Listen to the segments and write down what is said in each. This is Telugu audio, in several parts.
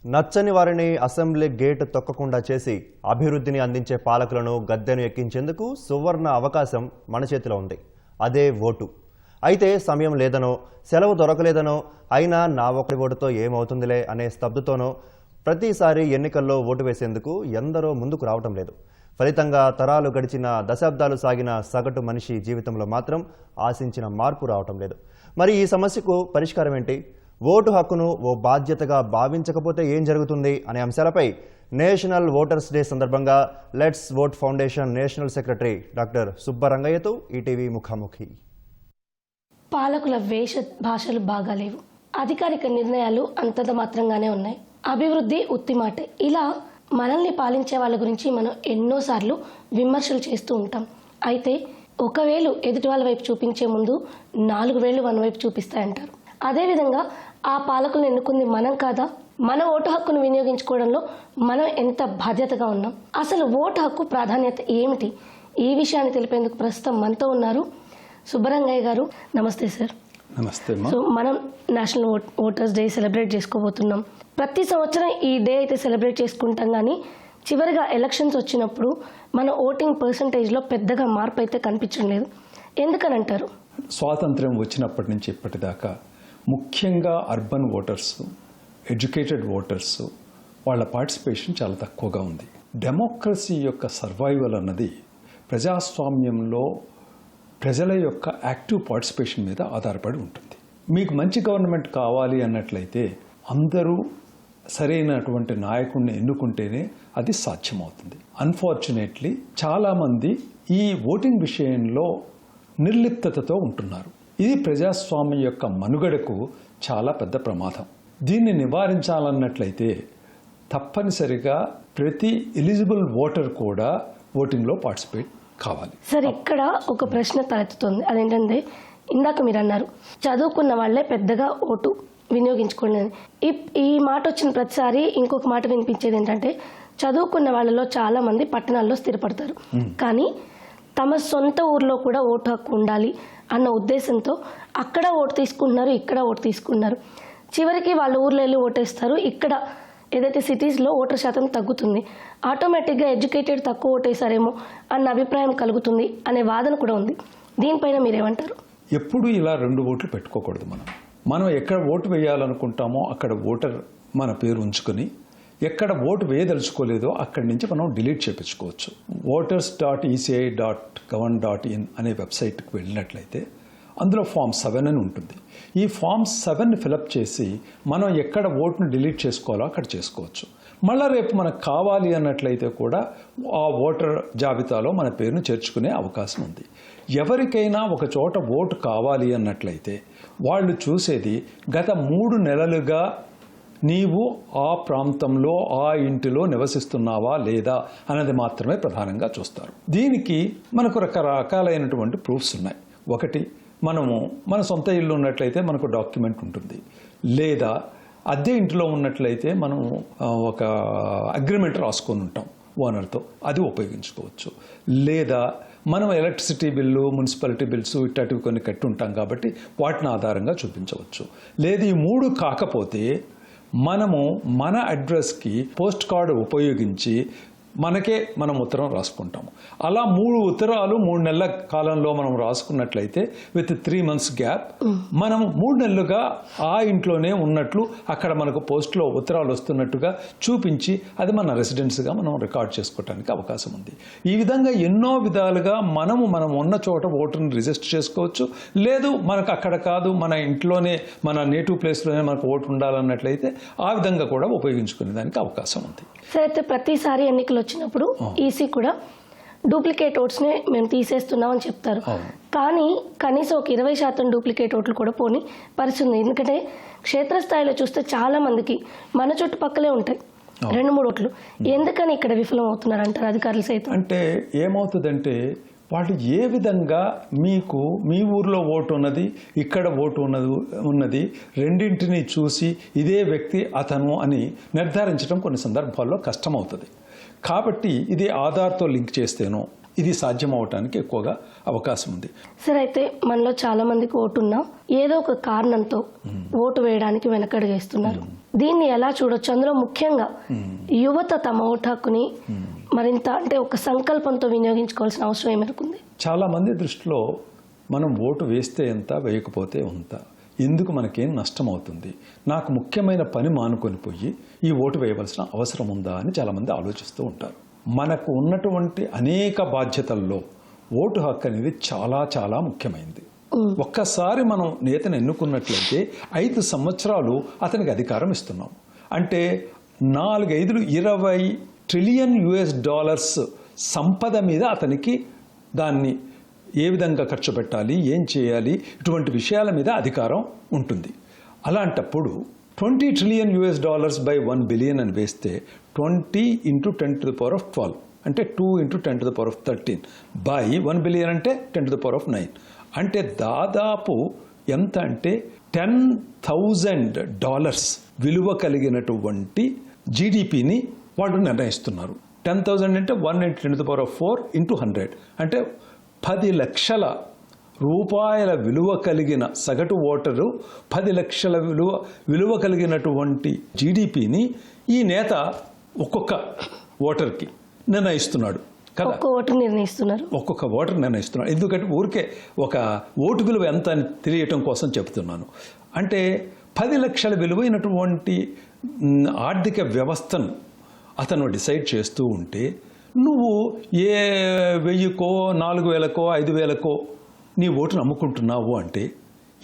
నచ్చని వారిని అసెంబ్లీ గేట్ తొక్కకుండా చేసి అభివృద్ధిని అందించే పాలకులను గద్దెను ఎక్కించేందుకు సువర్ణ అవకాశం మన చేతిలో ఉంది. అదే ఓటు. అయితే సమయం లేదనో, సెలవు దొరకలేదనో, అయినా నా ఒక్కడి ఓటుతో ఏమవుతుందిలే అనే స్తబ్దుతోనో ప్రతిసారి ఎన్నికల్లో ఓటు వేసేందుకు ఎందరో ముందుకు రావటం లేదు. ఫలితంగా తరాలు గడిచిన, దశాబ్దాలు సాగిన సగటు మనిషి జీవితంలో మాత్రం ఆశించిన మార్పు రావటం లేదు. మరి ఈ సమస్యకు పరిష్కారం ఏంటి? ఓటు హక్కును ఓ బాధ్యతగా భావించకపోతే ఏం జరుగుతుంది అనే అంశాలపై నేషనల్ ఓటర్స్ డే సందర్భంగా let's vote foundation national secretary doctor సుబ్బరంగయ్యతో ఈటీవీ ముఖాముఖి. పాలకుల వేష భాషలు బాగాలేవు, అధికారిక నిర్ణయాలు అంతంత మాత్రంగానే ఉన్నాయి, అభివృద్ధి ఉత్తిమాటే. ఇలా మనల్ని పాలించే వాళ్ళ గురించి మనం ఎన్నోసార్లు విమర్శలు చేస్తూ ఉంటాం. అయితే ఒకవేళ ఎదుటి వాళ్ళ వైపు చూపించే ముందు 4 వేళ్లు మన వైపు చూపిస్తాయంటారు. అదేవిధంగా ఆ పాలకులను ఎన్నుకుంది మనం కాదా? మన ఓటు హక్కును వినియోగించుకోవడంలో మనం ఎంత బాధ్యతగా ఉన్నాం? అసలు ఓటు హక్కు ప్రాధాన్యత ఏమిటి? ఈ విషయాన్ని తెలిపేందుకు ప్రస్తుతం మనతో ఉన్నారు సుబ్బరంగయ్య గారు. నమస్తే సార్. నమస్తే. సో మనం నేషనల్ ఓటర్స్ డే సెలబ్రేట్ చేసుకోబోతున్నాం. ప్రతి సంవత్సరం ఈ డే అయితే సెలబ్రేట్ చేసుకుంటాం, కానీ చివరిగా ఎలక్షన్స్ వచ్చినప్పుడు మన ఓటింగ్ పర్సంటేజ్లో పెద్దగా మార్పు అయితే కనిపించడం లేదు. ఎందుకనంటారు? స్వాతంత్ర్యం వచ్చినప్పటి నుంచి ఇప్పటిదాకా ముఖ్యంగా అర్బన్ ఓటర్స్, ఎడ్యుకేటెడ్ ఓటర్స్ వాళ్ళ పార్టిసిపేషన్ చాలా తక్కువగా ఉంది. డెమోక్రసీ యొక్క సర్వైవల్ అన్నది ప్రజాస్వామ్యంలో ప్రజల యొక్క యాక్టివ్ పార్టిసిపేషన్ మీద ఆధారపడి ఉంటుంది. మీకు మంచి గవర్నమెంట్ కావాలి అన్నట్లయితే అందరూ సరైనటువంటి నాయకుడిని ఎన్నుకుంటేనే అది సాధ్యమవుతుంది. అన్ఫార్చునేట్లీ చాలామంది ఈ ఓటింగ్ విషయంలో నిర్లిప్తతతో ఉంటున్నారు. ఇది ప్రజాస్వామ్యం యొక్క మనుగడకు చాలా పెద్ద ప్రమాదం. దీన్ని నివారించాలన్నట్లయితే తప్పనిసరిగా ప్రతి ఎలిజిబుల్ ఓటర్ కూడా ఓటింగ్లో పార్టిసిపేట్ కావాలి. సార్, ఇక్కడ ఒక ప్రశ్న తలెత్తుతుంది. అదేంటంటే ఇందాక మీరు అన్నారు చదువుకున్న వాళ్ళే పెద్దగా ఓటు వినియోగించుకోండి. ఈ మాట వచ్చిన ప్రతిసారి ఇంకొక మాట వినిపించేది ఏంటంటే చదువుకున్న వాళ్ళలో చాలా మంది పట్టణాల్లో స్థిరపడతారు, కానీ తమ సొంత ఊర్లో కూడా ఓటు హక్కు ఉండాలి అన్న ఉద్దేశంతో అక్కడ ఓటు తీసుకుంటున్నారు, ఇక్కడ ఓటు తీసుకుంటున్నారు. చివరికి వాళ్ళ ఊర్లో వెళ్ళి ఓటేస్తారు. ఇక్కడ ఏదైతే సిటీస్లో ఓటర్ శాతం తగ్గుతుంది, ఆటోమేటిక్గా ఎడ్యుకేటెడ్ తక్కువ ఓటేసారేమో అన్న అభిప్రాయం కలుగుతుంది అనే వాదన కూడా ఉంది. దీనిపైన మీరేమంటారు? ఎప్పుడు ఇలా 2 ఓట్లు పెట్టుకోకూడదు. మనం ఎక్కడ ఓటు వేయాలనుకుంటామో అక్కడ ఓటర్ మన పేరు ఉంచుకొని, ఎక్కడ ఓటు వేయదలుచుకోలేదో అక్కడి నుంచి మనం డిలీట్ చేయించుకోవచ్చు. voters.eci.gov.in అనే వెబ్సైట్కి వెళ్ళినట్లయితే అందులో ఫామ్ 7 అని ఉంటుంది. ఈ ఫామ్ 7ని ఫిలప్ చేసి మనం ఎక్కడ ఓటును డిలీట్ చేసుకోవాలో అక్కడ చేసుకోవచ్చు. మళ్ళీ రేపు మనకు కావాలి అన్నట్లయితే కూడా ఆ ఓటర్ జాబితాలో మన పేరును చేర్చుకునే అవకాశం ఉంది. ఎవరికైనా ఒక చోట ఓటు కావాలి అన్నట్లయితే వాళ్ళు చూసేది గత 3 నెలలుగా నీవు ఆ ప్రాంతంలో ఆ ఇంటిలో నివసిస్తున్నావా లేదా అన్నది మాత్రమే ప్రధానంగా చూస్తారు. దీనికి మనకు రకరకాలైనటువంటి ప్రూఫ్స్ ఉన్నాయి. ఒకటి, మనము మన సొంత ఇల్లు ఉన్నట్లయితే మనకు డాక్యుమెంట్ ఉంటుంది, లేదా అద్దె ఇంటిలో ఉన్నట్లయితే మనం ఒక అగ్రిమెంట్ రాసుకొని ఉంటాం ఓనర్తో, అది ఉపయోగించుకోవచ్చు. లేదా మనం ఎలక్ట్రిసిటీ బిల్లు, మున్సిపాలిటీ బిల్స్ ఇట్లాంటివి కొన్ని కట్టి ఉంటాం కాబట్టి వాటిని ఆధారంగా చూపించవచ్చు. లేదు ఈ 3 కాకపోతే మనము మన అడ్రస్కి పోస్ట్ కార్డు ఉపయోగించి మనం ఉత్తరం రాసుకుంటాము. అలా 3 ఉత్తరాలు 3 నెలల కాలంలో మనం రాసుకున్నట్లయితే విత్ 3 months గ్యాప్ మనం 3 నెలలుగా ఆ ఇంట్లోనే ఉన్నట్లు అక్కడ మనకు పోస్ట్లో ఉత్తరాలు వస్తున్నట్టుగా చూపించి అది మన రెసిడెన్స్గా మనం రికార్డ్ చేసుకోవడానికి అవకాశం ఉంది. ఈ విధంగా ఎన్నో విధాలుగా మనం ఉన్న చోట ఓటుని రిజిస్టర్ చేసుకోవచ్చు. లేదు మనకు అక్కడ కాదు, మన ఇంట్లోనే మన నేటివ్ ప్లేస్లోనే మనకు ఓటు ఉండాలన్నట్లయితే ఆ విధంగా కూడా ఉపయోగించుకునే దానికి అవకాశం ఉంది. సరే, అయితే ప్రతిసారి ఎన్నికలు వచ్చినప్పుడు ఈసీ కూడా డూప్లికేట్ ఓట్స్ని మేము తీసేస్తున్నామని చెప్తారు, కానీ కనీసం ఒక 20% డూప్లికేట్ ఓట్లు కూడా పోని పరిస్థితుంది. ఎందుకంటే క్షేత్రస్థాయిలో చూస్తే చాలా మందికి మన చుట్టుపక్కలే ఉంటాయి 2-3 ఓట్లు. ఎందుకని ఇక్కడ విఫలం అవుతున్నారు అంటారు అధికారులు సైతం? అంటే ఏమవుతుందంటే వాళ్ళు ఏ విధంగా మీకు మీ ఊర్లో ఓటు ఉన్నది, ఇక్కడ ఓటు ఉన్నది రెండింటిని చూసి ఇదే వ్యక్తి అతను అని నిర్ధారించడం కొన్ని సందర్భాల్లో కష్టమవుతుంది. కాబట్టి ఇది ఆధార్తో లింక్ చేస్తేనో ఇది సాధ్యం అవటానికి ఎక్కువగా అవకాశం ఉంది. సార్, అయితే మనలో చాలా మందికి ఓటున్నా ఏదో ఒక కారణంతో ఓటు వేయడానికి వెనకడుగేస్తున్నారు. దీన్ని ఎలా చూడొచ్చు? అందులో ముఖ్యంగా యువత తమ ఓటు హక్కుని మరింత అంటే ఒక సంకల్పంతో వినియోగించుకోవాల్సిన అవసరం ఏమనుకుంది? చాలా మంది దృష్టిలో మనం ఓటు వేస్తే ఎంత, వేయకపోతే ఎంత, ఎందుకు మనకేం నష్టం అవుతుంది, నాకు ముఖ్యమైన పని మానుకొని పోయి ఈ ఓటు వేయవలసిన అవసరం ఉందా అని చాలామంది ఆలోచిస్తూ ఉంటారు. మనకు ఉన్నటువంటి అనేక బాధ్యతల్లో ఓటు హక్కు అనేది చాలా చాలా ముఖ్యమైనది. ఒక్కసారి మనం నేతను ఎన్నుకున్నట్లయితే 5 సంవత్సరాలు అతనికి అధికారం ఇస్తున్నాం. అంటే 4-5 $20 ట్రిలియన్ సంపద మీద అతనికి దాన్ని ఏ విధంగా ఖర్చు పెట్టాలి, ఏం చేయాలి, ఇటువంటి విషయాల మీద అధికారం ఉంటుంది. అలాంటప్పుడు $20 ట్రిలియన్ బై 1 బిలియన్ అని వేస్తే 20 × 10⁻12 అంటే 2 × 10⁻13 బై 1 బిలియన్ అంటే 10⁻9 అంటే దాదాపు ఎంత అంటే $10,000 విలువ కలిగినటువంటి జీడిపిని వాళ్ళు నిర్ణయిస్తున్నారు. 10,000 అంటే 1 × 10⁴ × 100 అంటే 10 లక్షల రూపాయల విలువ కలిగిన సగటు ఓటరు 10 లక్షల విలువ కలిగినటువంటి జీడిపిని ఈ నేత ఒక్కొక్క ఓటర్కి నిర్ణయిస్తున్నాడు కదా. ఒక్కొక్క ఓటర్ నిర్ణయిస్తున్నాడు. ఎందుకంటే ఊరికే ఒక ఓటు విలువ ఎంత అని తెలియటం కోసం చెప్తున్నాను. అంటే 10 లక్షల విలువైనటువంటి ఆర్థిక వ్యవస్థను అతను డిసైడ్ చేస్తూ ఉంటే నువ్వు ఏ 1000కో 4000కో 5000కో నీ ఓటును అమ్ముకుంటున్నావు అంటే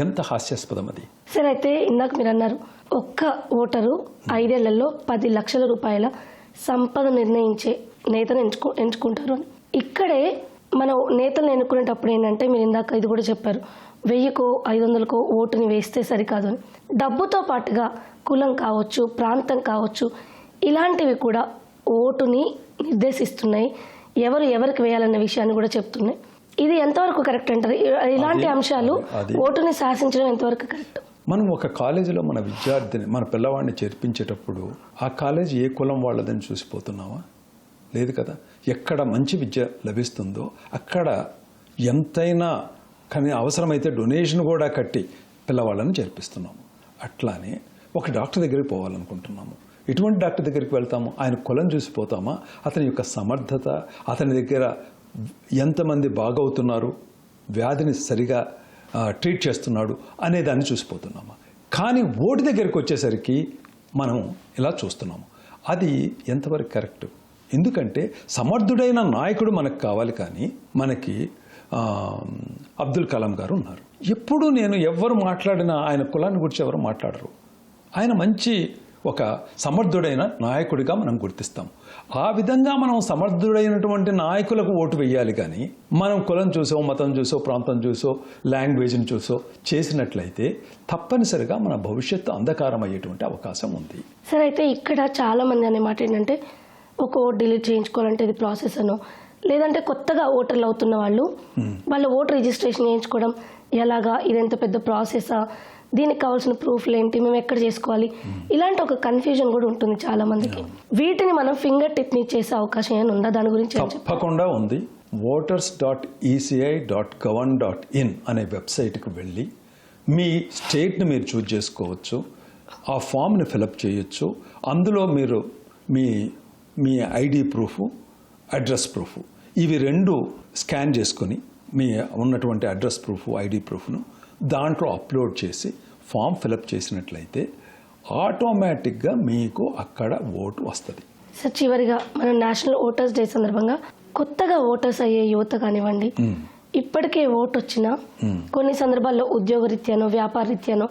ఎంత హాస్యాస్పదం అది. సరే, అయితే ఇందాక మీరు అన్నారు ఒక్క ఓటరు 5 ఏళ్లలో 10 లక్షల రూపాయల సంపద నిర్ణయించే నేతను ఎంచుకుంటారు అని. ఇక్కడే మనం నేతలను ఎన్నుకునేటప్పుడు ఏంటంటే మీరు ఇందాక ఇది కూడా చెప్పారు, 1000కో 500కో ఓటుని వేస్తే సరికాదు అని. డబ్బుతో పాటుగా కులం కావచ్చు, ప్రాంతం కావచ్చు, ఇలాంటివి కూడా ఓటుని నిర్దేశిస్తున్నాయి. ఎవరికి వేయాలన్న విషయాన్ని కూడా చెప్తున్నాయి. ఇది ఎంతవరకు కరెక్ట్ అంటారు? ఇలాంటి అంశాలు ఓటుని శాసించడం ఎంతవరకు కరెక్ట్? మనం ఒక కాలేజీలో మన విద్యార్థిని, మన పిల్లవాడిని చేర్పించేటప్పుడు ఆ కాలేజీ ఏ కులం వాళ్ళదని చూసిపోతున్నావా? లేదు కదా. ఎక్కడ మంచి విద్య లభిస్తుందో అక్కడ ఎంతైనా కానీ అవసరమైతే డొనేషన్ కూడా కట్టి పిల్లవాళ్ళని చేర్పిస్తున్నాము. అట్లానే ఒక డాక్టర్ దగ్గరికి పోవాలనుకుంటున్నాము. ఎటువంటి డాక్టర్ దగ్గరికి వెళ్తాము? ఆయన కులం చూసిపోతామా? అతని యొక్క సమర్థత, అతని దగ్గర ఎంతమంది బాగవుతున్నారు, వ్యాధిని సరిగా ట్రీట్ చేస్తున్నాడు అనే దాన్ని చూసిపోతున్నామా? కానీ ఓటు దగ్గరికి వచ్చేసరికి మనం ఇలా చూస్తున్నాము. అది ఎంతవరకు కరెక్ట్? ఎందుకంటే సమర్థుడైన నాయకుడు మనకు కావాలి, కానీ మనకి అబ్దుల్ కలాం గారు ఉన్నారు. ఎప్పుడు నేను ఎవరు మాట్లాడినా ఆయన కులాన్ని గురించి ఎవరు మాట్లాడరు. ఆయన మంచి ఒక సమర్థుడైన నాయకుడిగా మనం గుర్తిస్తాం. ఆ విధంగా మనం సమర్థుడైనటువంటి నాయకులకు ఓటు వేయాలి, కానీ మనం కులం చూసో, మతం చూసో, ప్రాంతం చూసో, లాంగ్వేజ్ని చూసో చేసినట్లయితే తప్పనిసరిగా మన భవిష్యత్తు అంధకారం అయ్యేటువంటి అవకాశం ఉంది. సరే, అయితే ఇక్కడ చాలా మంది అనే మాట ఏంటంటే ఒక ఓటు డిలీట్ చేయించుకోవాలంటే ఇది ప్రాసెస్ అనో, లేదంటే కొత్తగా ఓటర్లు అవుతున్న వాళ్ళు వాళ్ళ ఓటు రిజిస్ట్రేషన్ చేయించుకోవడం ఎలాగా, ఇదెంత పెద్ద ప్రాసెసా, దీనికి కావాల్సిన ప్రూఫ్లు ఏంటి, మేము ఎక్కడ చేసుకోవాలి, ఇలాంటి ఒక కన్ఫ్యూజన్ కూడా ఉంటుంది చాలా మందికి. వీటిని మనం ఫింగర్ టిప్ ని చేసే అవకాశం ఏమైనా ఉందా? దాని గురించి తప్పకుండా ఉంది. voters.eci.govern.in అనే వెబ్సైట్కి వెళ్ళి మీ స్టేట్ని మీరు చూజ్ చేసుకోవచ్చు. ఆ ఫామ్ని ఫిలప్ చేయొచ్చు. అందులో మీరు మీ ఐడి ప్రూఫ్, అడ్రస్ ప్రూఫ్, ఇవి 2 స్కాన్ చేసుకొని మీ ఉన్నటువంటి అడ్రస్ ప్రూఫ్, ఐడి ప్రూఫ్ను దాంట్లో అప్లోడ్ చేసి ఫామ్ ఫిలప్ చేసినట్లయితే ఆటోమేటిక్గా మీకు అక్కడ ఓటు వస్తుంది. సార్, చివరిగా మనం నేషనల్ ఓటర్స్ డే సందర్భంగా కొత్తగా ఓటర్స్ అయ్యే యువత కానివ్వండి, ఇప్పటికే ఓటు వచ్చినా కొన్ని సందర్భాల్లో ఉద్యోగ రీత్యానో వ్యాపార రీత్యానో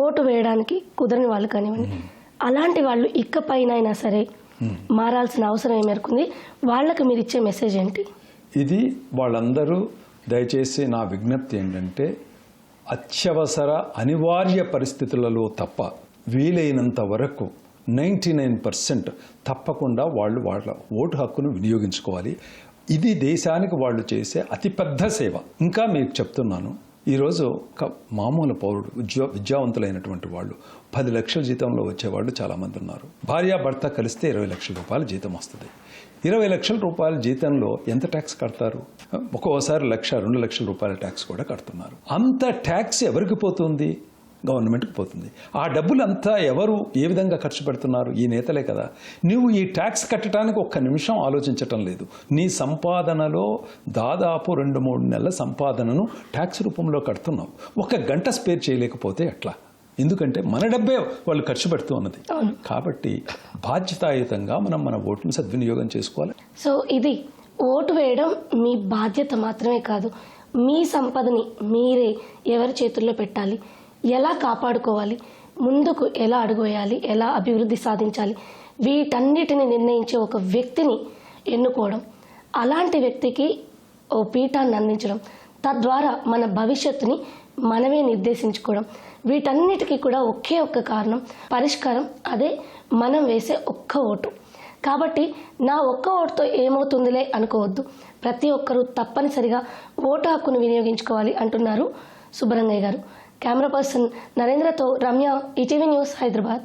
ఓటు వేయడానికి కుదరని వాళ్ళు కానివ్వండి, అలాంటి వాళ్ళు ఇకపైనైనా సరే మారాల్సిన అవసరం ఏమేరుకుంది? వాళ్ళకి మీరు ఇచ్చే మెసేజ్ ఏంటి? ఇది వాళ్ళందరూ దయచేసి నా విజ్ఞప్తి ఏంటంటే, అత్యవసర అనివార్య పరిస్థితులలో తప్ప వీలైనంత వరకు 99% తప్పకుండా వాళ్ళ ఓటు హక్కును వినియోగించుకోవాలి. ఇది దేశానికి వాళ్ళు చేసే అతిపెద్ద సేవ. ఇంకా మీకు చెప్తున్నాను, ఈరోజు ఒక మామూలు పౌరుడు, విద్యావంతులైనటువంటి వాళ్ళు 10 లక్షల జీతంలో వచ్చేవాళ్ళు చాలామంది ఉన్నారు. భార్యాభర్త కలిస్తే 20 లక్షల రూపాయల జీతం వస్తుంది. 20 లక్షల రూపాయల జీతంలో ఎంత ట్యాక్స్ కడతారు? ఒక్కోసారి 1,00,000, 2 లక్షల రూపాయల ట్యాక్స్ కూడా కడుతున్నారు. అంత ట్యాక్స్ ఎవరికి పోతుంది? గవర్నమెంట్కి పోతుంది. ఆ డబ్బులు అంతా ఎవరు ఏ విధంగా ఖర్చు పెడుతున్నారు? ఈ నేతలే కదా. నువ్వు ఈ ట్యాక్స్ కట్టడానికి ఒక్క నిమిషం ఆలోచించటం లేదు. నీ సంపాదనలో దాదాపు 2-3 నెలల సంపాదనను ట్యాక్స్ రూపంలో కడుతున్నావు. 1 గంట స్పేర్ చేయలేకపోతే ఎట్లా? ఎందుకంటే మన డబ్బే వాళ్ళు ఖర్చు పెడుతూ ఉన్నది. కాబట్టి బాధ్యతాయుతంగా మనం మన ఓటును సద్వినియోగం చేసుకోవాలి. సో ఇది ఓటు వేయడం మీ బాధ్యత మాత్రమే కాదు, మీ సంపదని మీరే ఎవరి చేతుల్లో పెట్టాలి, ఎలా కాపాడుకోవాలి, ముందుకు ఎలా అడుగు వేయాలి, ఎలా అభివృద్ధి సాధించాలి, వీటన్నిటిని నిర్ణయించే ఒక వ్యక్తిని ఎన్నుకోవడం, అలాంటి వ్యక్తికి ఓ పీఠాన్ని అందించడం, తద్వారా మన భవిష్యత్తుని మనమే నిర్దేశించుకోవడం, వీటన్నిటికీ కూడా ఒకే ఒక్క కారణం, పరిష్కారం, అదే మనం వేసే ఒక్క ఓటు. కాబట్టి నా ఒక్క ఓటుతో ఏమవుతుందిలే అనుకోవద్దు, ప్రతి ఒక్కరూ తప్పనిసరిగా ఓటు హక్కును వినియోగించుకోవాలి అంటున్నారు సుబ్బరంగయ్య గారు. కెమెరా పర్సన్ నరేంద్రతో రమ్య, ఈటీవీ న్యూస్, హైదరాబాద్.